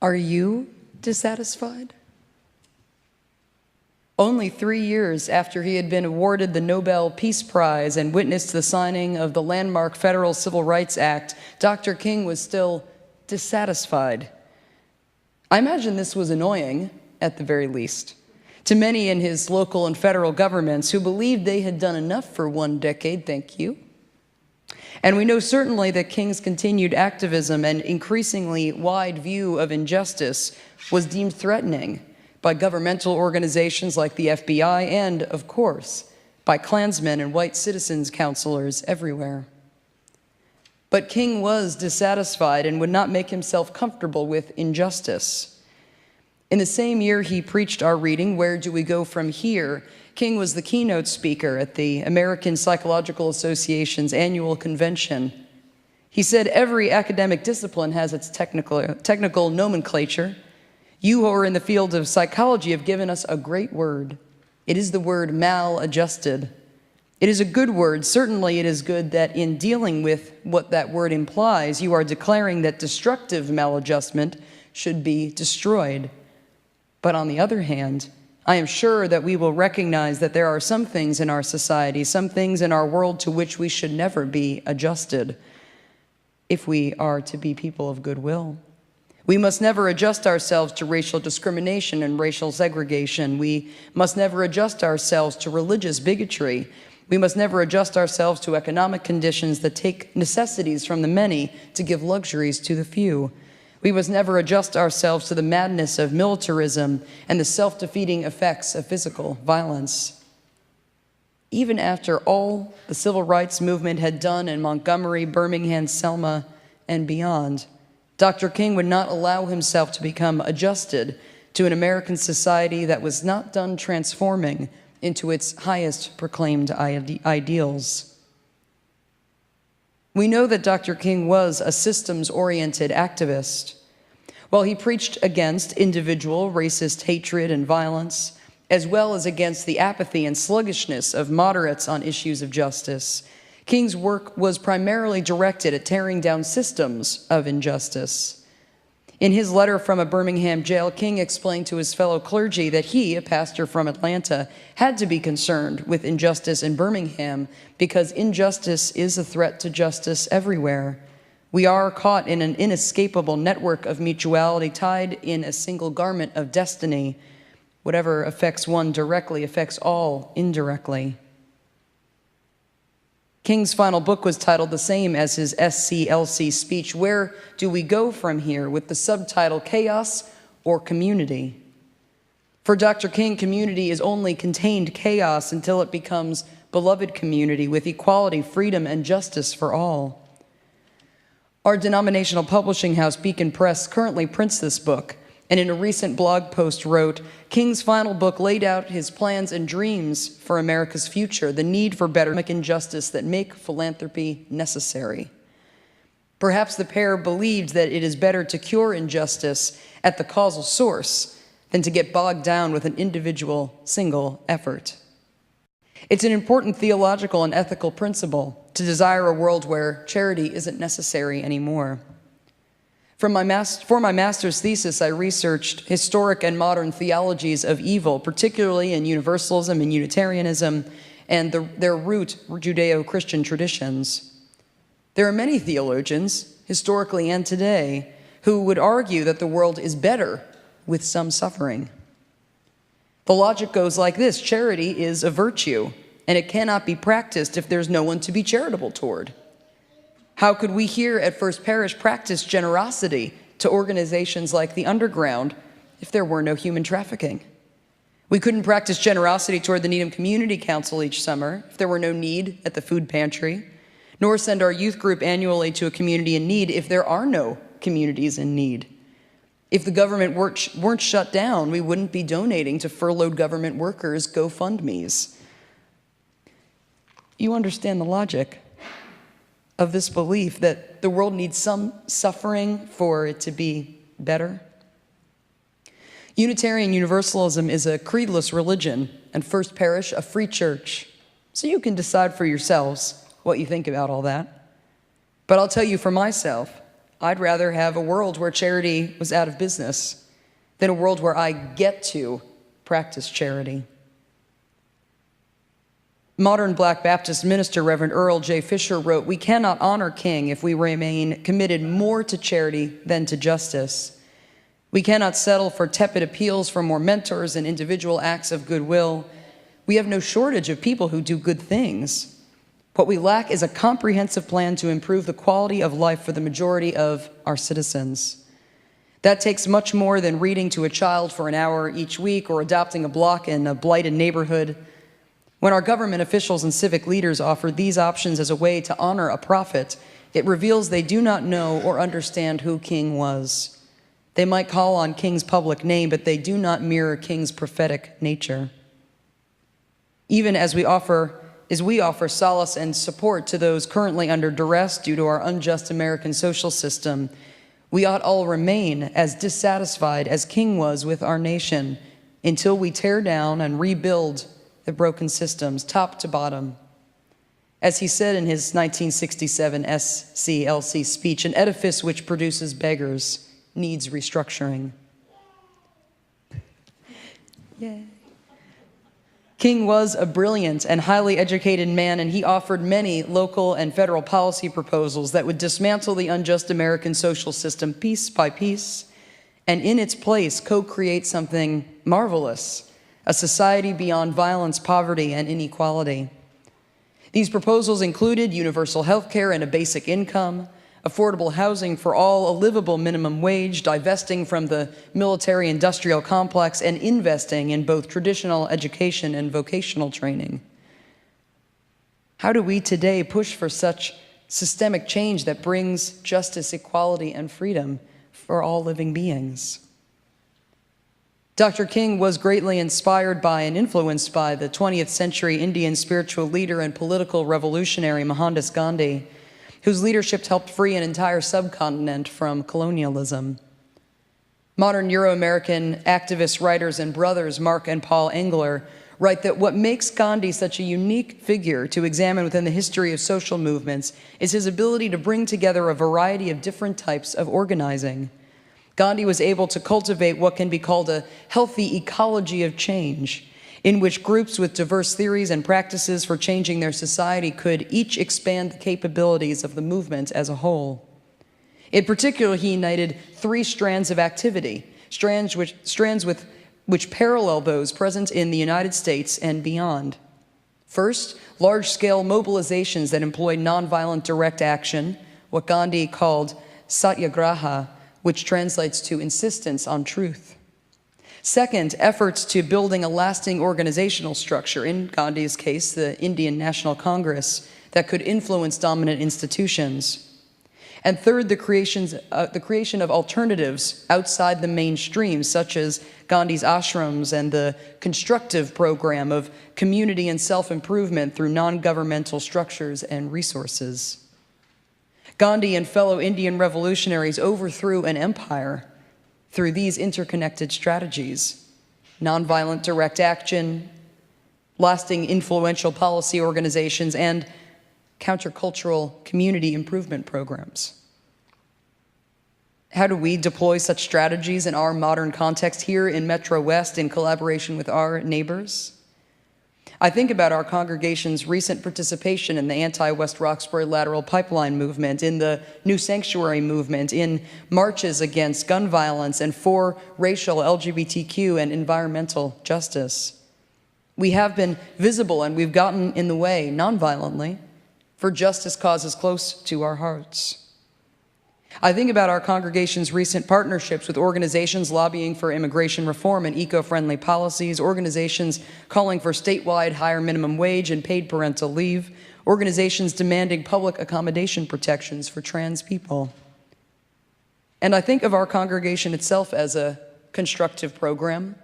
Are you dissatisfied? Only 3 years after he had been awarded the Nobel Peace Prize and witnessed the signing of the landmark Federal Civil Rights Act, Dr. King was still dissatisfied. I imagine this was annoying, at the very least, to many in his local and federal governments who believed they had done enough for 1 decade, thank you. And we know certainly that King's continued activism and increasingly wide view of injustice was deemed threatening by governmental organizations like the FBI and, of course, by Klansmen and white citizens counselors everywhere. But King was dissatisfied and would not make himself comfortable with injustice. In the same year he preached our reading, Where Do We Go From Here?, King was the keynote speaker at the American Psychological Association's annual convention. He said, "Every academic discipline has its technical nomenclature. You who are in the field of psychology have given us a great word. It is the word maladjusted. It is a good word. Certainly it is good that in dealing with what that word implies, you are declaring that destructive maladjustment should be destroyed. But on the other hand, I am sure that we will recognize that there are some things in our society, some things in our world to which we should never be adjusted if we are to be people of goodwill. We must never adjust ourselves to racial discrimination and racial segregation. We must never adjust ourselves to religious bigotry. We must never adjust ourselves to economic conditions that take necessities from the many to give luxuries to the few. We must never adjust ourselves to the madness of militarism and the self-defeating effects of physical violence." Even after all the civil rights movement had done in Montgomery, Birmingham, Selma, and beyond, Dr. King would not allow himself to become adjusted to an American society that was not done transforming into its highest proclaimed ideals. We know that Dr. King was a systems-oriented activist. While he preached against individual racist hatred and violence, as well as against the apathy and sluggishness of moderates on issues of justice, King's work was primarily directed at tearing down systems of injustice. In his letter from a Birmingham jail, King explained to his fellow clergy that he, a pastor from Atlanta, had to be concerned with injustice in Birmingham because injustice is a threat to justice everywhere. We are caught in an inescapable network of mutuality tied in a single garment of destiny. Whatever affects one directly affects all indirectly. King's final book was titled the same as his SCLC speech, Where Do We Go From Here?, with the subtitle Chaos or Community. For Dr. King, community is only contained chaos until it becomes beloved community with equality, freedom, and justice for all. Our denominational publishing house, Beacon Press, currently prints this book, and in a recent blog post wrote, King's final book laid out his plans and dreams for America's future, the need for better economic injustice that make philanthropy necessary. Perhaps the pair believed that it is better to cure injustice at the causal source than to get bogged down with an individual single effort. It's an important theological and ethical principle to desire a world where charity isn't necessary anymore. For my master's thesis, I researched historic and modern theologies of evil, particularly in Universalism and Unitarianism, and their root Judeo-Christian traditions. There are many theologians, historically and today, who would argue that the world is better with some suffering. The logic goes like this: charity is a virtue, and it cannot be practiced if there's no one to be charitable toward. How could we here at First Parish practice generosity to organizations like the Underground if there were no human trafficking? We couldn't practice generosity toward the Needham Community Council each summer if there were no need at the food pantry, nor send our youth group annually to a community in need if there are no communities in need. If the government weren't shut down, we wouldn't be donating to furloughed government workers' GoFundMes. You understand the logic of this belief that the world needs some suffering for it to be better? Unitarian Universalism is a creedless religion, and First Parish a free church. So you can decide for yourselves what you think about all that. But I'll tell you for myself, I'd rather have a world where charity was out of business than a world where I get to practice charity. Modern Black Baptist minister Reverend Earl J. Fisher wrote, "We cannot honor King if we remain committed more to charity than to justice. We cannot settle for tepid appeals for more mentors and individual acts of goodwill. We have no shortage of people who do good things. What we lack is a comprehensive plan to improve the quality of life for the majority of our citizens. That takes much more than reading to a child for an hour each week or adopting a block in a blighted neighborhood. When our government officials and civic leaders offer these options as a way to honor a prophet, it reveals they do not know or understand who King was. They might call on King's public name, but they do not mirror King's prophetic nature. Even as we offer solace and support to those currently under duress due to our unjust American social system, we ought all remain as dissatisfied as King was with our nation until we tear down and rebuild the broken systems, top to bottom. As he said in his 1967 SCLC speech, an edifice which produces beggars needs restructuring." Yay. King was a brilliant and highly educated man, and he offered many local and federal policy proposals that would dismantle the unjust American social system piece by piece, and in its place co-create something marvelous, a society beyond violence, poverty, and inequality. These proposals included universal health care and a basic income, affordable housing for all, a livable minimum wage, divesting from the military-industrial complex, and investing in both traditional education and vocational training. How do we today push for such systemic change that brings justice, equality, and freedom for all living beings? Dr. King was greatly inspired by and influenced by the 20th century Indian spiritual leader and political revolutionary Mohandas Gandhi, whose leadership helped free an entire subcontinent from colonialism. Modern Euro-American activist writers and brothers Mark and Paul Engler write that what makes Gandhi such a unique figure to examine within the history of social movements is his ability to bring together a variety of different types of organizing. Gandhi was able to cultivate what can be called a healthy ecology of change, in which groups with diverse theories and practices for changing their society could each expand the capabilities of the movement as a whole. In particular, he united three strands of activity, strands which parallel those present in the United States and beyond. First, large-scale mobilizations that employed nonviolent direct action, what Gandhi called satyagraha, which translates to insistence on truth. Second, efforts to building a lasting organizational structure, in Gandhi's case, the Indian National Congress, that could influence dominant institutions. And third, the creation of alternatives outside the mainstream, such as Gandhi's ashrams and the constructive program of community and self-improvement through non-governmental structures and resources. Gandhi and fellow Indian revolutionaries overthrew an empire through these interconnected strategies: nonviolent direct action, lasting influential policy organizations, and countercultural community improvement programs. How do we deploy such strategies in our modern context here in Metro West in collaboration with our neighbors? I think about our congregation's recent participation in the anti-West Roxbury lateral pipeline movement, in the New Sanctuary movement, in marches against gun violence and for racial, LGBTQ, and environmental justice. We have been visible and we've gotten in the way, nonviolently, for justice causes close to our hearts. I think about our congregation's recent partnerships with organizations lobbying for immigration reform and eco-friendly policies, organizations calling for statewide higher minimum wage and paid parental leave, organizations demanding public accommodation protections for trans people. And I think of our congregation itself as a constructive program,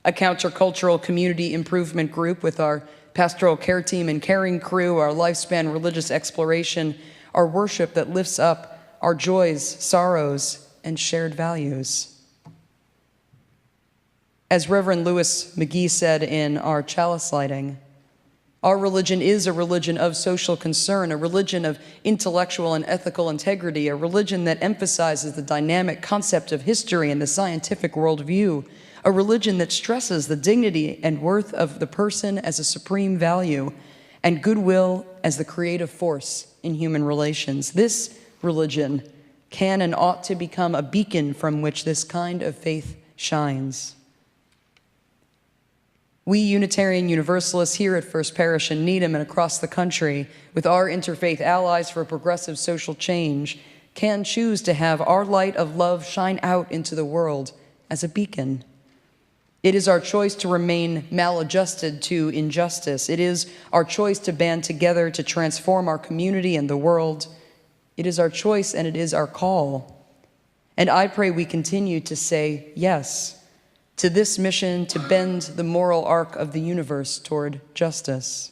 a countercultural community improvement group with our pastoral care team and caring crew, our lifespan religious exploration, our worship that lifts up our joys, sorrows, and shared values. As Reverend Louis McGee said in our chalice lighting, Our religion is a religion of social concern, a religion of intellectual and ethical integrity, a religion that emphasizes the dynamic concept of history and the scientific worldview, a religion that stresses the dignity and worth of the person as a supreme value, and goodwill as the creative force in human relations. This religion can and ought to become a beacon from which this kind of faith shines. We Unitarian Universalists here at First Parish in Needham and across the country, with our interfaith allies for progressive social change, can choose to have our light of love shine out into the world as a beacon. It is our choice to remain maladjusted to injustice. It is our choice to band together to transform our community and the world. It is our choice and it is our call. And I pray we continue to say yes to this mission to bend the moral arc of the universe toward justice.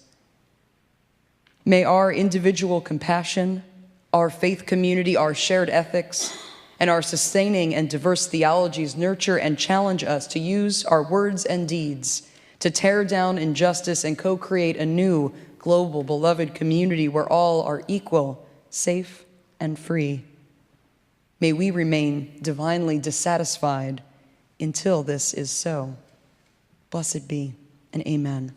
May our individual compassion, our faith community, our shared ethics, and our sustaining and diverse theologies nurture and challenge us to use our words and deeds to tear down injustice and co-create a new, global, beloved community where all are equal, safe, and free. May we remain divinely dissatisfied until this is so. Blessed be, and amen.